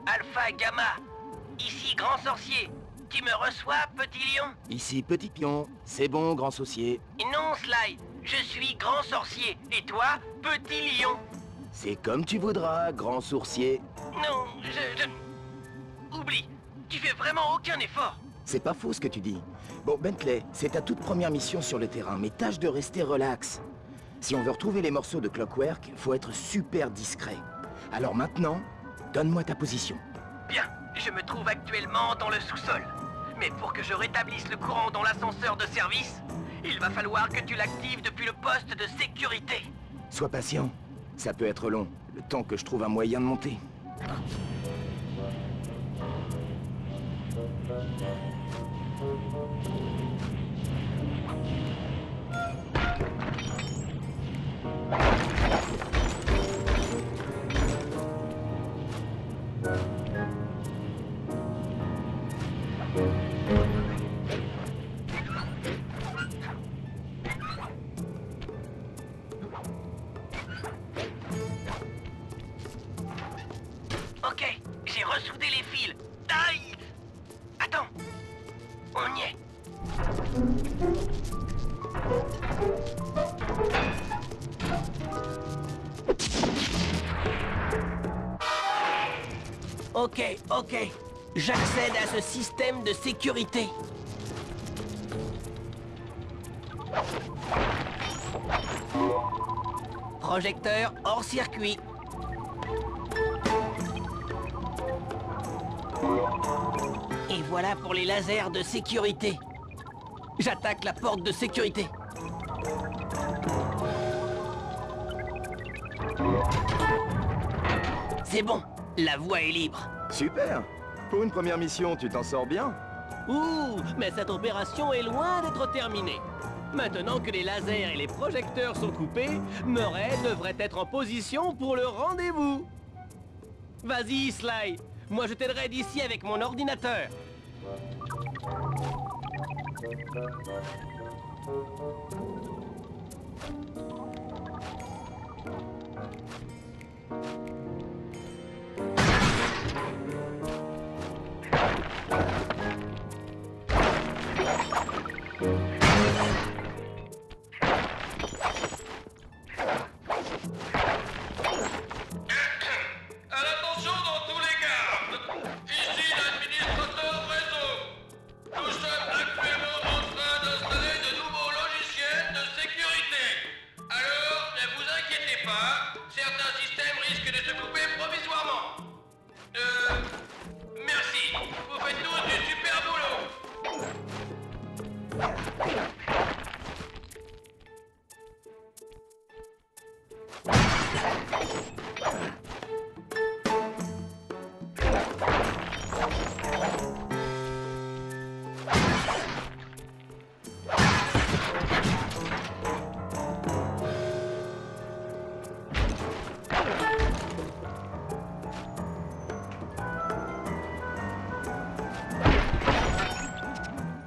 Alpha Gamma. Ici, grand sorcier. Tu me reçois, petit lion? Ici, petit pion. C'est bon, grand saucier. Non, Sly. Je suis grand sorcier. Et toi, petit lion? C'est comme tu voudras, grand sourcier. Non, Oublie. Tu fais vraiment aucun effort. C'est pas faux ce que tu dis. Bon, Bentley, c'est ta toute première mission sur le terrain, mais tâche de rester relax. Si on veut retrouver les morceaux de Clockwork, faut être super discret. Alors maintenant, donne-moi ta position. Bien, je me trouve actuellement dans le sous-sol. Mais pour que je rétablisse le courant dans l'ascenseur de service, il va falloir que tu l'actives depuis le poste de sécurité. Sois patient. Ça peut être long, le temps que je trouve un moyen de monter. Ok, j'ai ressoudé les fils. Aïe! Attends, on y est. Ok. J'accède à ce système de sécurité. Projecteur hors circuit. Et voilà pour les lasers de sécurité. J'attaque la porte de sécurité. C'est bon, la voie est libre. Super! Pour une première mission, tu t'en sors bien? Ouh, mais cette opération est loin d'être terminée. Maintenant que les lasers et les projecteurs sont coupés, Murray devrait être en position pour le rendez-vous. Vas-y, Sly. Moi, je t'aiderai d'ici avec mon ordinateur.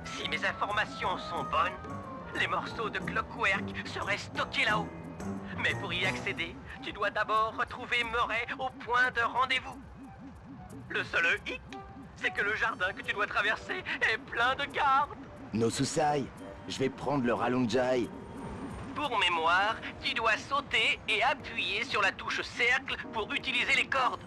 Si mes informations sont bonnes, les morceaux de Clockwork seraient stockés là-haut. Mais pour y accéder, tu dois d'abord retrouver Murray au point de rendez-vous. Le seul hic, c'est que le jardin que tu dois traverser est plein de gardes. No Susai, je vais prendre le Ralunjai. Pour mémoire, tu dois sauter et appuyer sur la touche cercle pour utiliser les cordes.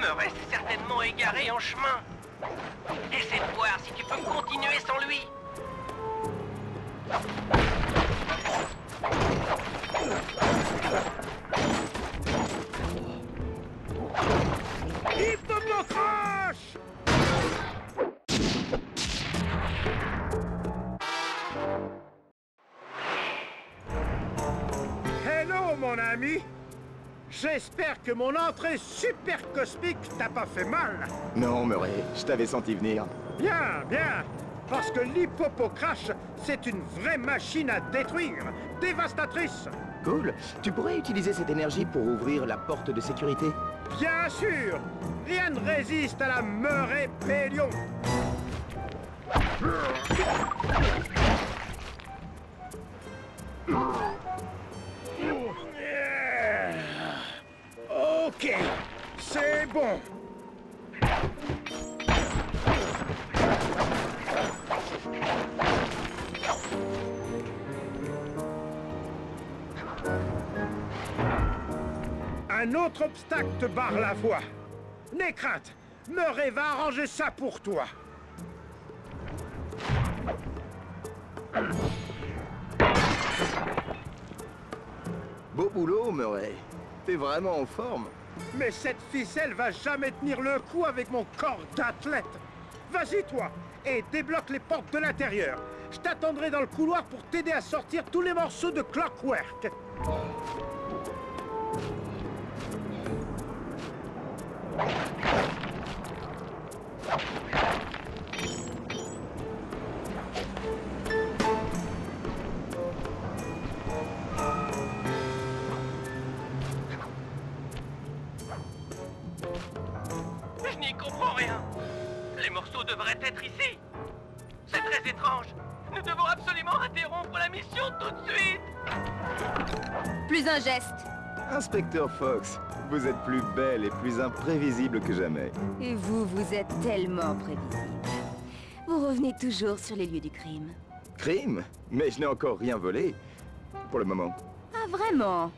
Murray s'est certainement égaré en chemin. Essaie de voir si tu peux continuer sans lui. Hello, mon ami! J'espère que mon entrée super cosmique t'a pas fait mal. Non, Murray, je t'avais senti venir. Bien, bien. Parce que l'Hippopocrash, c'est une vraie machine à détruire. Dévastatrice. Cool. Tu pourrais utiliser cette énergie pour ouvrir la porte de sécurité? Bien sûr. Rien ne résiste à la Murray Pélion. Ok, c'est bon. Un autre obstacle te barre la voie. N'aie crainte, Murray va arranger ça pour toi. Beau boulot, Murray. T'es vraiment en forme. Mais cette ficelle va jamais tenir le coup avec mon corps d'athlète. Vas-y, toi, et débloque les portes de l'intérieur. Je t'attendrai dans le couloir pour t'aider à sortir tous les morceaux de Clockwork. Je n'y comprends rien. Les morceaux devraient être ici. C'est très étrange. Nous devons absolument interrompre la mission tout de suite. Plus un geste. Inspecteur Fox, vous êtes plus belle et plus imprévisible que jamais. Et vous, vous êtes tellement prévisible. Vous revenez toujours sur les lieux du crime. Crime? Mais je n'ai encore rien volé. Pour le moment. Ah, vraiment?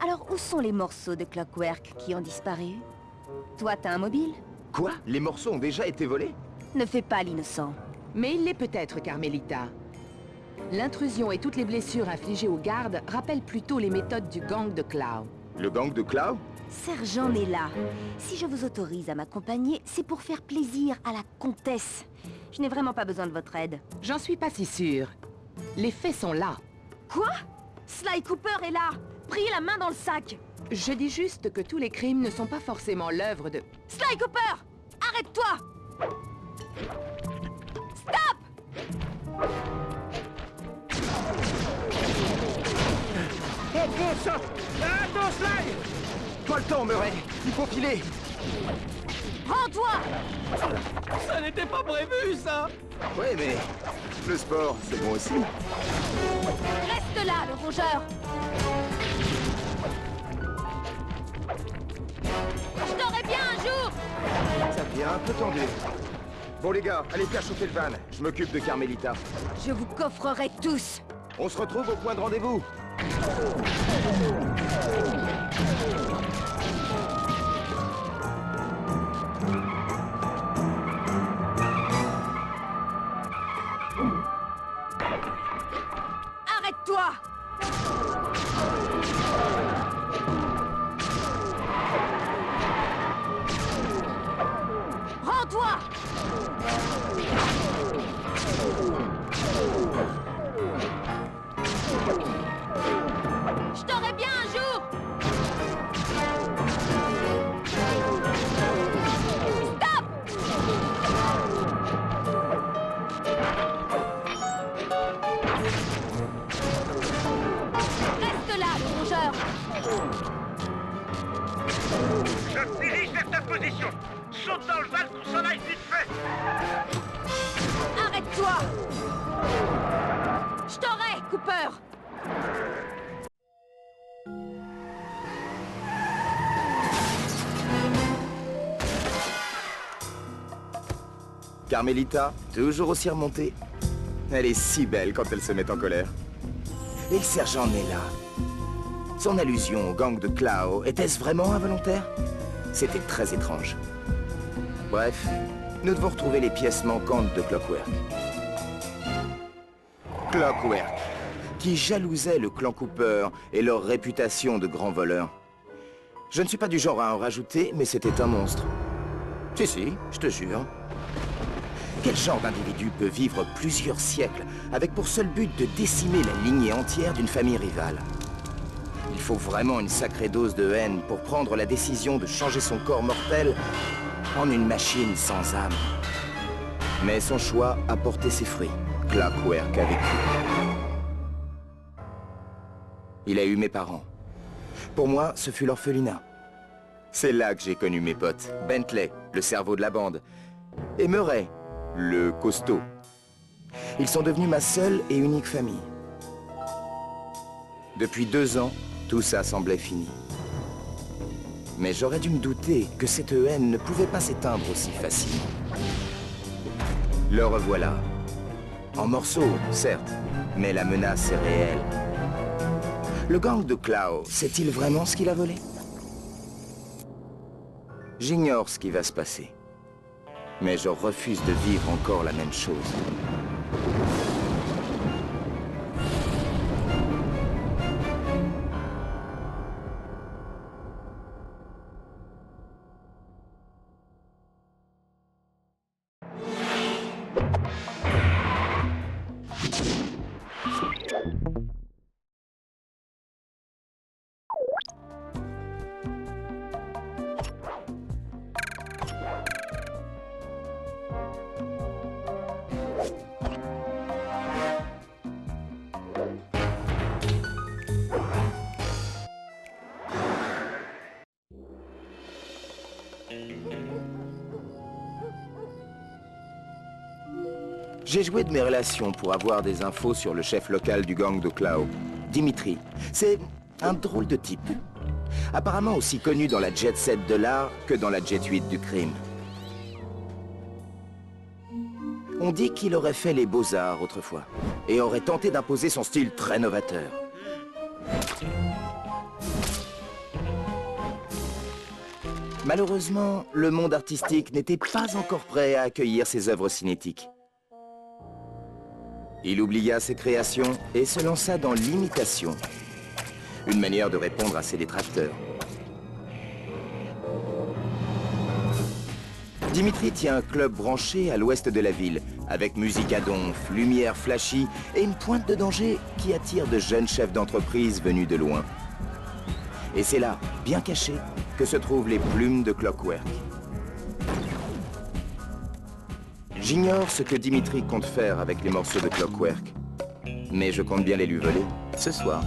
Alors, où sont les morceaux de Clockwork qui ont disparu? Toi, t'as un mobile? Quoi? Les morceaux ont déjà été volés? Ne fais pas l'innocent. Mais il l'est peut-être, Carmelita. L'intrusion et toutes les blessures infligées aux gardes rappellent plutôt les méthodes du gang de Clow. Le gang de Clow? Sergent Nella, si je vous autorise à m'accompagner, c'est pour faire plaisir à la comtesse. Je n'ai vraiment pas besoin de votre aide. J'en suis pas si sûre. Les faits sont là. Quoi? Sly Cooper est là! Pris la main dans le sac! Je dis juste que tous les crimes ne sont pas forcément l'œuvre de... Sly Cooper! Arrête-toi! Stop! Oh bon sang! Attends, Sly! Pas le temps, Murray. Il faut filer. Rends-toi! Ça n'était pas prévu, ça. Ouais, mais le sport, c'est bon aussi. Reste là, le rongeur! Je t'aurai bien un jour! Ça devient un peu tendu. Bon, les gars, allez faire chauffer le van. Je m'occupe de Carmelita. Je vous coffrerai tous! On se retrouve au point de rendez-vous. Arrête-toi! Rends-toi! Je t'aurai bien un jour! Stop! Reste là, le rongeur! Je me dirige vers ta position. Saute dans le van qu'on s'en aille vite fait. Arrête-toi! Je t'aurai, Cooper! Carmelita, toujours aussi remontée. Elle est si belle quand elle se met en colère. Et le sergent Nella. Son allusion au gang de Clow, était-ce vraiment involontaire? C'était très étrange. Bref, nous devons retrouver les pièces manquantes de Clockwork. Clockwork, qui jalousait le clan Cooper et leur réputation de grands voleurs. Je ne suis pas du genre à en rajouter, mais c'était un monstre. Si, je te jure. Quel genre d'individu peut vivre plusieurs siècles avec pour seul but de décimer la lignée entière d'une famille rivale? Il faut vraiment une sacrée dose de haine pour prendre la décision de changer son corps mortel en une machine sans âme. Mais son choix a porté ses fruits. Clockwerk a vécu. Il a eu mes parents. Pour moi, ce fut l'orphelinat. C'est là que j'ai connu mes potes. Bentley, le cerveau de la bande, et Murray, le costaud. Ils sont devenus ma seule et unique famille. Depuis 2 ans, tout ça semblait fini. Mais j'aurais dû me douter que cette haine ne pouvait pas s'éteindre aussi facilement. Le revoilà. En morceaux, certes, mais la menace est réelle. Le gang de Clow, sait-il vraiment ce qu'il a volé? J'ignore ce qui va se passer. Mais je refuse de vivre encore la même chose. J'ai joué de mes relations pour avoir des infos sur le chef local du gang de Clow, Dimitri. C'est un drôle de type. Apparemment aussi connu dans la jet set de l'art que dans la jet 8 du crime. On dit qu'il aurait fait les beaux-arts autrefois et aurait tenté d'imposer son style très novateur. Malheureusement, le monde artistique n'était pas encore prêt à accueillir ses œuvres cinétiques. Il oublia ses créations et se lança dans l'imitation. Une manière de répondre à ses détracteurs. Dimitri tient un club branché à l'ouest de la ville, avec musique à donf, lumière flashy et une pointe de danger qui attire de jeunes chefs d'entreprise venus de loin. Et c'est là, bien caché, que se trouvent les plumes de Clockwerk. J'ignore ce que Dimitri compte faire avec les morceaux de Clockwerk, mais je compte bien les lui voler ce soir.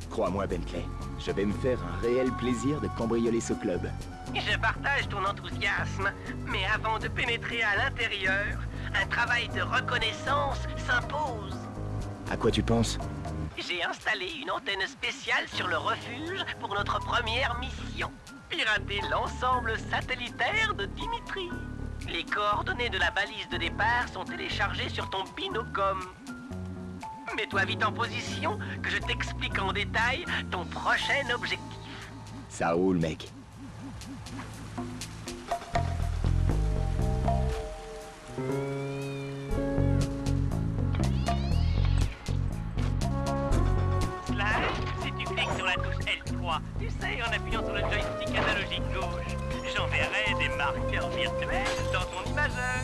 Crois-moi, Bentley, je vais me faire un réel plaisir de cambrioler ce club. Je partage ton enthousiasme, mais avant de pénétrer à l'intérieur, un travail de reconnaissance s'impose. À quoi tu penses? J'ai installé une antenne spéciale sur le refuge pour notre première mission. Pirater l'ensemble satellitaire de Dimitri. Les coordonnées de la balise de départ sont téléchargées sur ton binocom. Mets-toi vite en position, que je t'explique en détail ton prochain objectif. Ça roule, mec. Slash, si tu cliques sur la touche L3, tu sais, en appuyant sur le joystick analogique gauche, j'enverrai des marqueurs virtuels dans ton imageur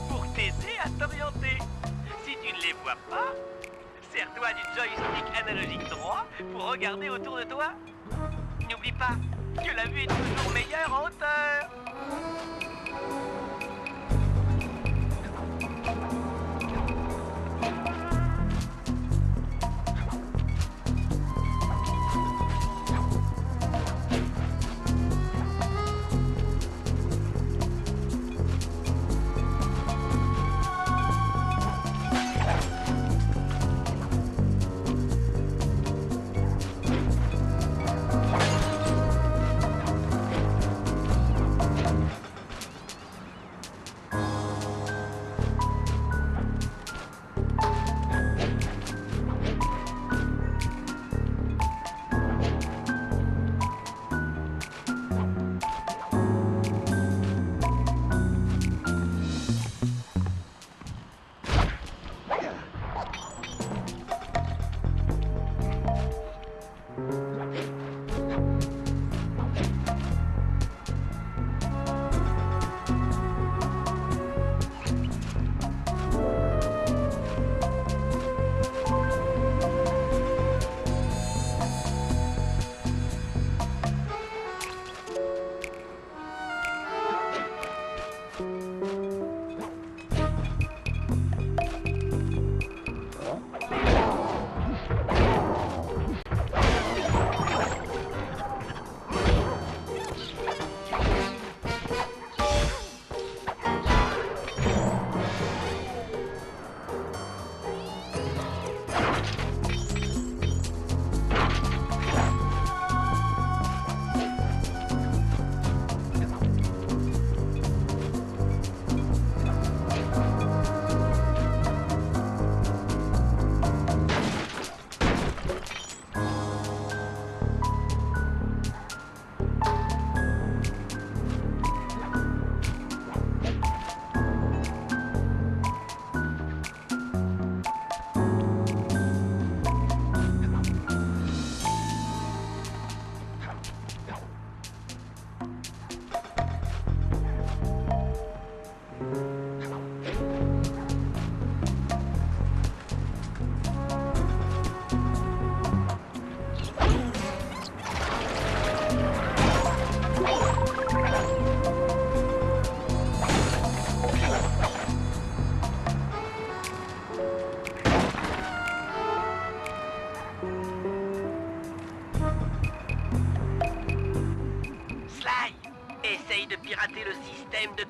pour t'aider à t'orienter. Si tu ne les vois pas, sers-toi du joystick analogique droit pour regarder autour de toi. N'oublie pas que la vue est toujours meilleure en hauteur.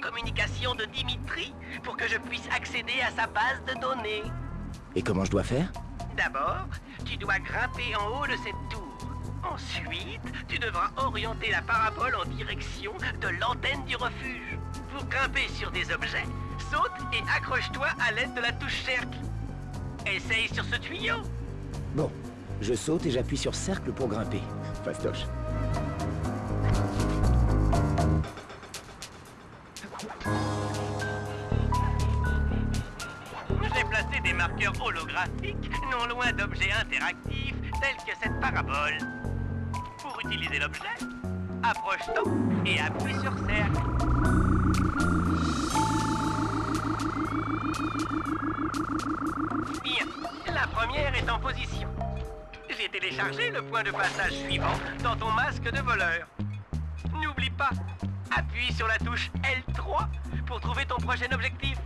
communication de Dimitri pour que je puisse accéder à sa base de données. Et comment je dois faire? D'abord, tu dois grimper en haut de cette tour. Ensuite, tu devras orienter la parabole en direction de l'antenne du refuge. Pour grimper sur des objets, saute et accroche-toi à l'aide de la touche cercle. Essaye sur ce tuyau. Bon, je saute et j'appuie sur cercle pour grimper. Fastoche. J'ai placé des marqueurs holographiques non loin d'objets interactifs tels que cette parabole. Pour utiliser l'objet, approche-toi et appuie sur cercle. Bien, la première est en position. J'ai téléchargé le point de passage suivant dans ton masque de voleur. N'oublie pas, appuie sur la touche L3 pour trouver ton prochain objectif.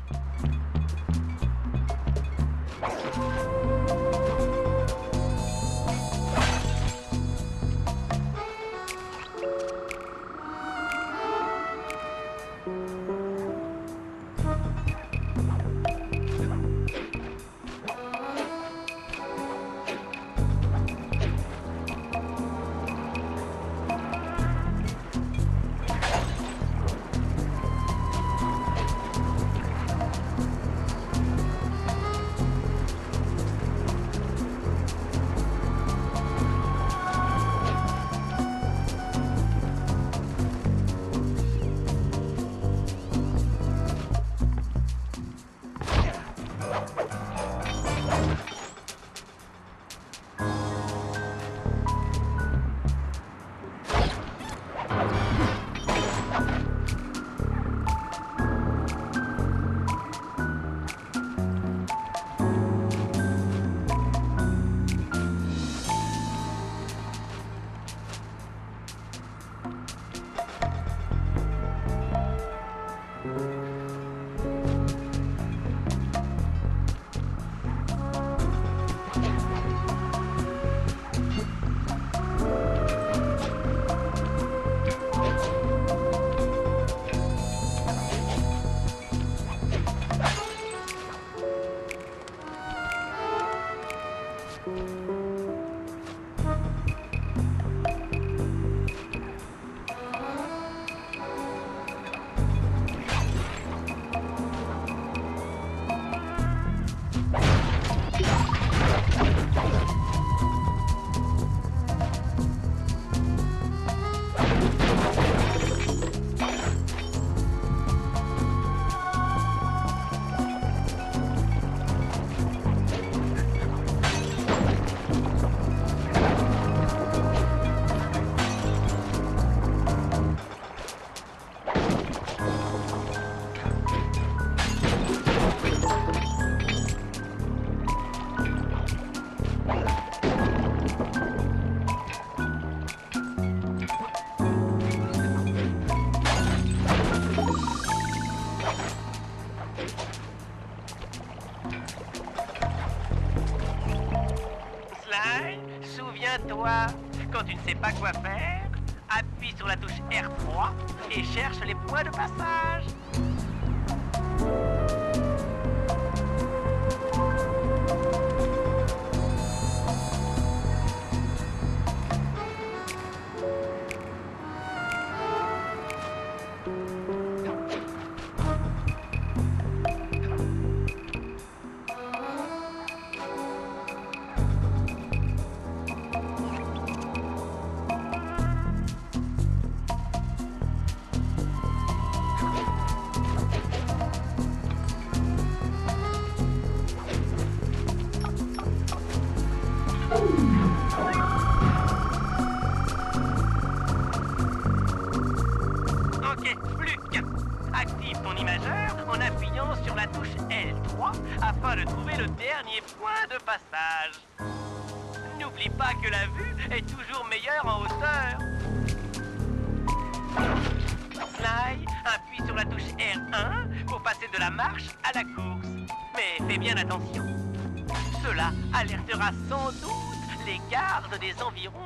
Souviens-toi, quand tu ne sais pas quoi faire, appuie sur la touche R3 et cherche les points de passage. Ok, plus qu'un. Active ton imageur en appuyant sur la touche L3 afin de trouver le dernier point de passage. N'oublie pas que la vue est toujours meilleure en hauteur. Fly, appuie sur la touche R1 pour passer de la marche à la course. Mais fais bien attention. Cela alertera sans doute les gardes des environs.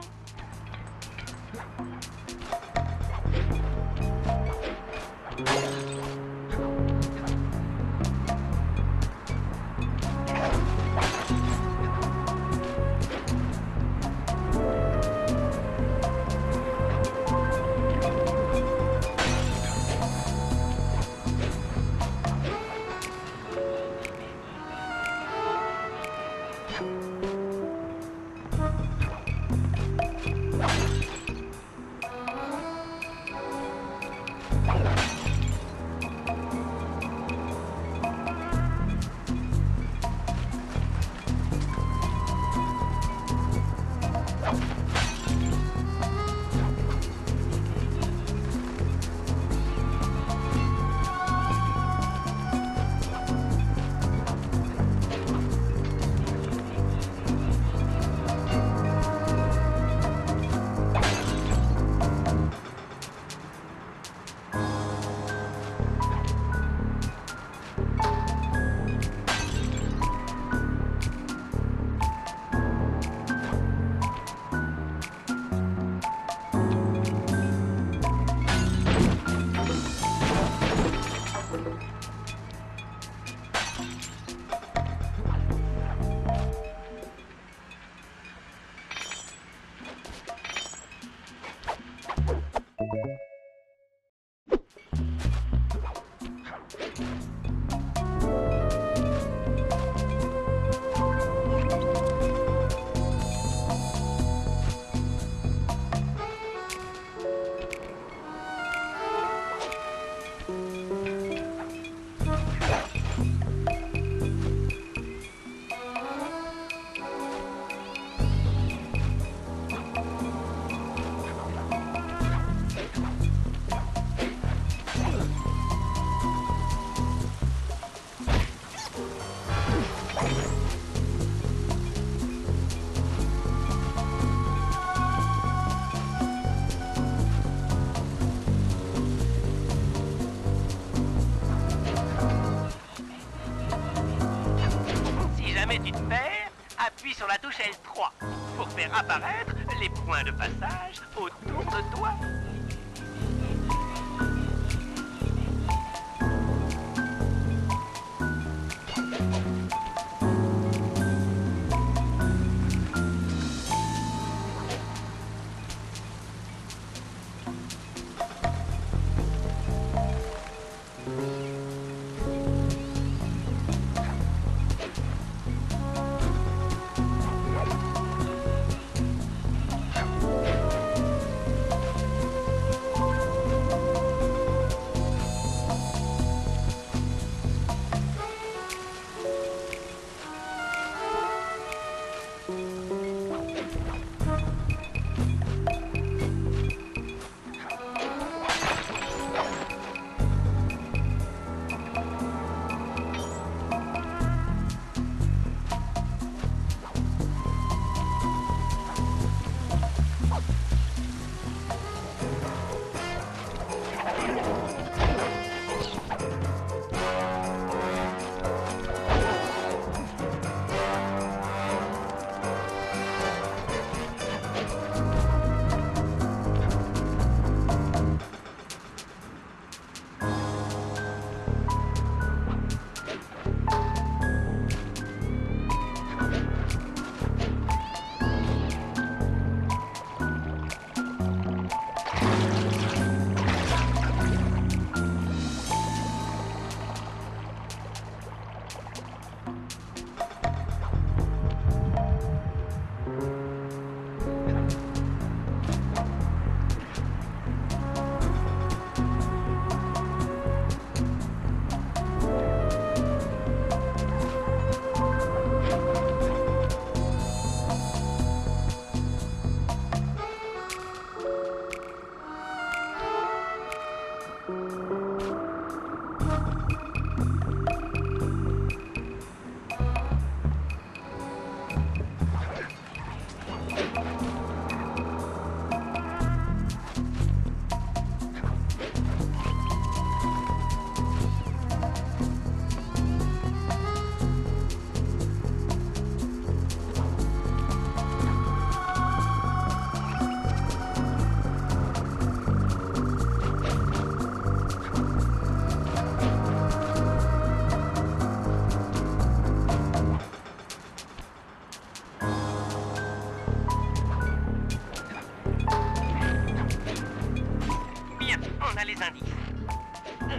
jamais tu te perds, appuie sur la touche L3 pour faire apparaître les points de passage autour de toi.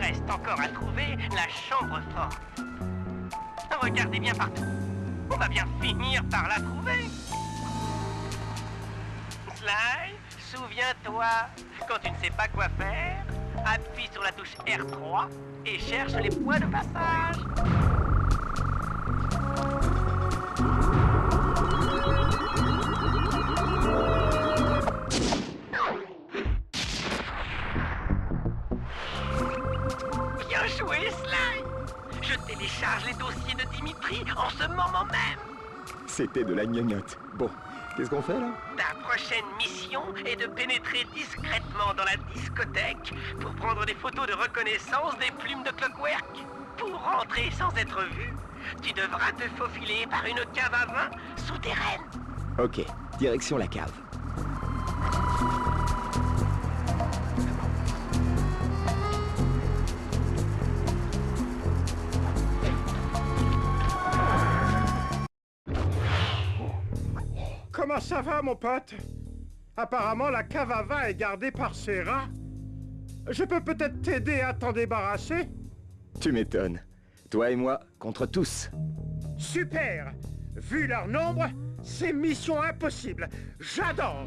Reste encore à trouver la chambre forte. Regardez bien partout. On va bien finir par la trouver. Sly, souviens-toi, quand tu ne sais pas quoi faire, appuie sur la touche R3 et cherche les points de passage. Bien joué, Sly! Je télécharge les dossiers de Dimitri en ce moment même. C'était de la gnognotte. Bon, qu'est-ce qu'on fait là? Ta prochaine mission est de pénétrer discrètement dans la discothèque pour prendre des photos de reconnaissance des plumes de Clockwerk. Pour rentrer sans être vu, tu devras te faufiler par une cave à vin souterraine. Ok, direction la cave. Comment ça va, mon pote? Apparemment, la cave à vin est gardée par ces rats. Je peux peut-être t'aider à t'en débarrasser? Tu m'étonnes. Toi et moi, contre tous. Super! Vu leur nombre, c'est mission impossible. J'adore!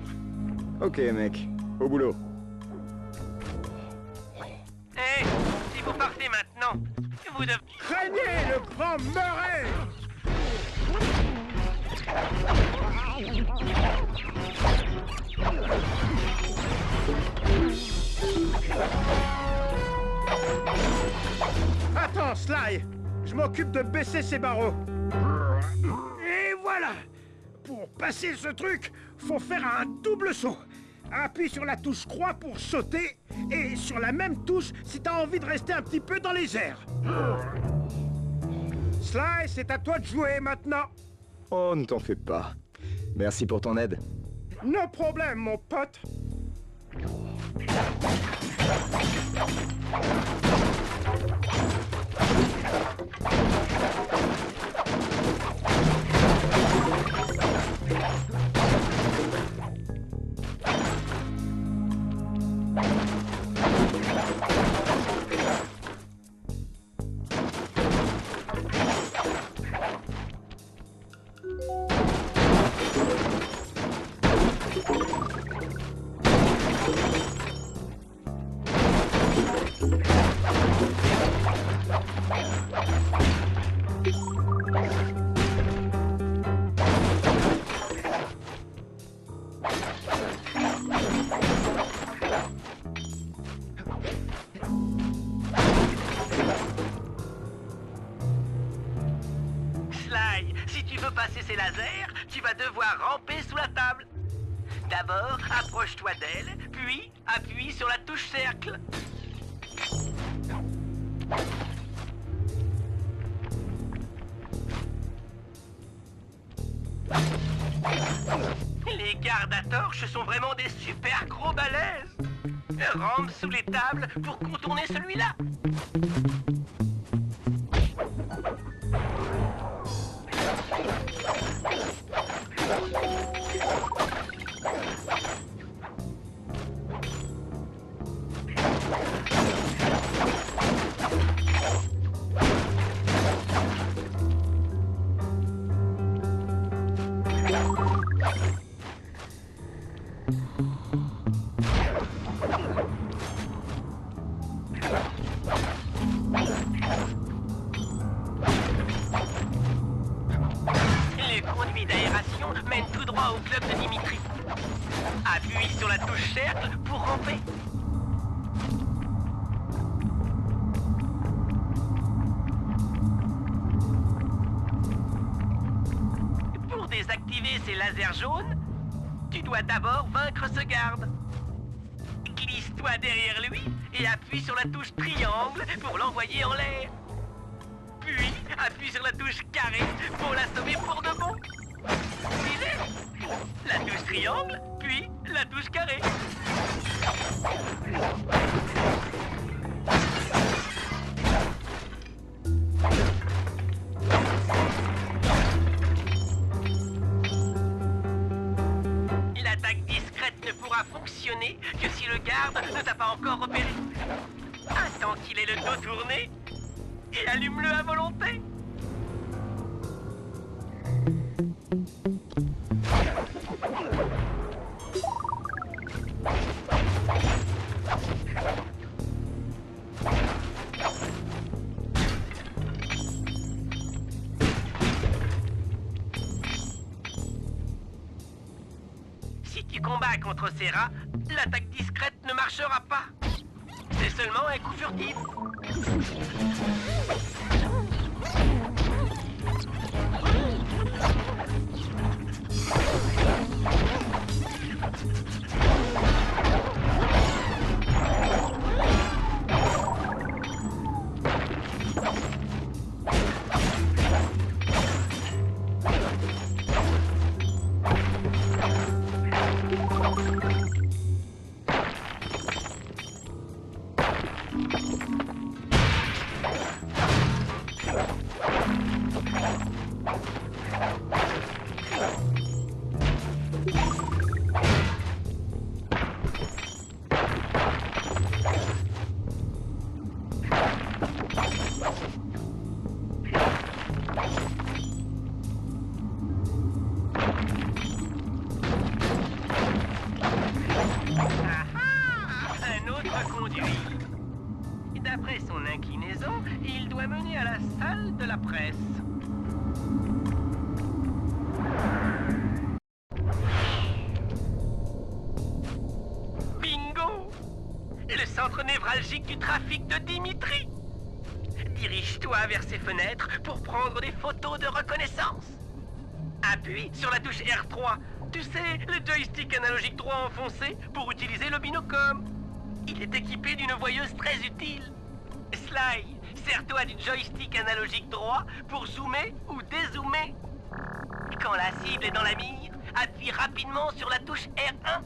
Ok, mec, au boulot. Hé, si vous partez maintenant, vous devez... Craignez le grand Murray! Attends, Sly! Je m'occupe de baisser ces barreaux. Et voilà! Pour passer ce truc, faut faire un double saut. Appuie sur la touche croix pour sauter, et sur la même touche si t'as envie de rester un petit peu dans les airs. Sly, c'est à toi de jouer maintenant. Oh, ne t'en fais pas. Merci pour ton aide. No problème, mon pote. Sly, si tu veux passer ces lasers, tu vas devoir ramper sous la table. D'abord, approche-toi d'elle, puis appuie sur la touche cercle. Les gardes à torches sont vraiment des super gros balèzes. Rampe sous les tables pour contourner celui-là. Le conduit d'aération mène tout droit au club de Dimitri. Appuie sur la touche cercle pour ramper. Pour désactiver ces lasers jaunes, tu dois d'abord vaincre ce garde. Glisse-toi derrière lui et appuie sur la touche triangle pour l'envoyer en l'air. Puis, appuie sur la touche carré pour l'assommer pour de bon. Suivez. La touche triangle, puis la touche carré. L'attaque discrète ne pourra fonctionner que si le garde ne t'a pas encore repéré. Attends qu'il ait le dos tourné et allume-le à volonté. Si tu combats contre ces rats, l'attaque discrète ne marchera pas. C'est seulement un coup furtif. D'après son inclinaison, il doit mener à la salle de la presse. Bingo! Le centre névralgique du trafic de Dimitri. Dirige-toi vers ces fenêtres pour prendre des photos de reconnaissance. Appuie sur la touche R3. Tu sais, le joystick analogique droit enfoncé pour utiliser le binocom. Il est équipé d'une voyeuse très utile. Sly, Sers-toi du joystick analogique droit pour zoomer ou dézoomer. Quand la cible est dans la mire, appuie rapidement sur la touche R1.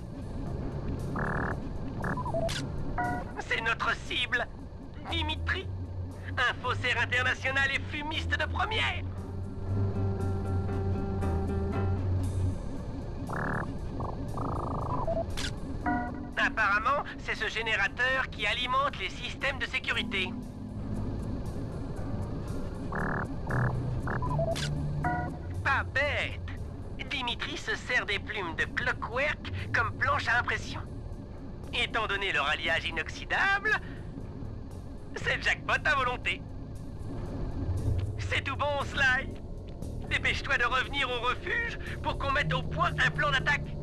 C'est notre cible, Dimitri. Un faussaire international et fumiste de première. Apparemment, c'est ce générateur qui alimente les systèmes de sécurité. Pas bête. Dimitri se sert des plumes de Clockwork comme planche à impression. Étant donné leur alliage inoxydable, c'est jackpot à volonté. C'est tout bon, Sly. Dépêche-toi de revenir au refuge pour qu'on mette au point un plan d'attaque.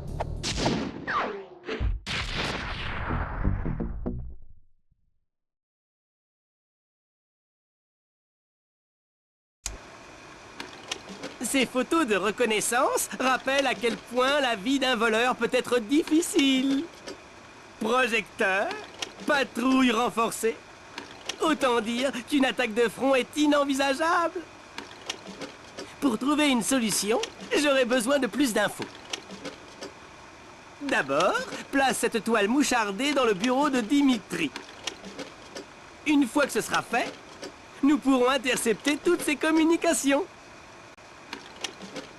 Ces photos de reconnaissance rappellent à quel point la vie d'un voleur peut être difficile. Projecteur, patrouille renforcée. Autant dire qu'une attaque de front est inenvisageable. Pour trouver une solution, j'aurai besoin de plus d'infos. D'abord, place cette toile mouchardée dans le bureau de Dimitri. Une fois que ce sera fait, nous pourrons intercepter toutes ces communications.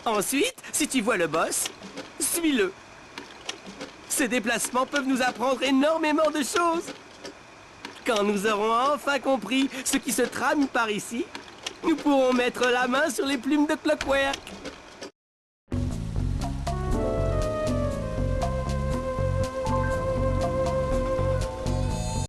Ensuite, si tu vois le boss, suis-le. Ces déplacements peuvent nous apprendre énormément de choses. Quand nous aurons enfin compris ce qui se trame par ici, nous pourrons mettre la main sur les plumes de Clockwork.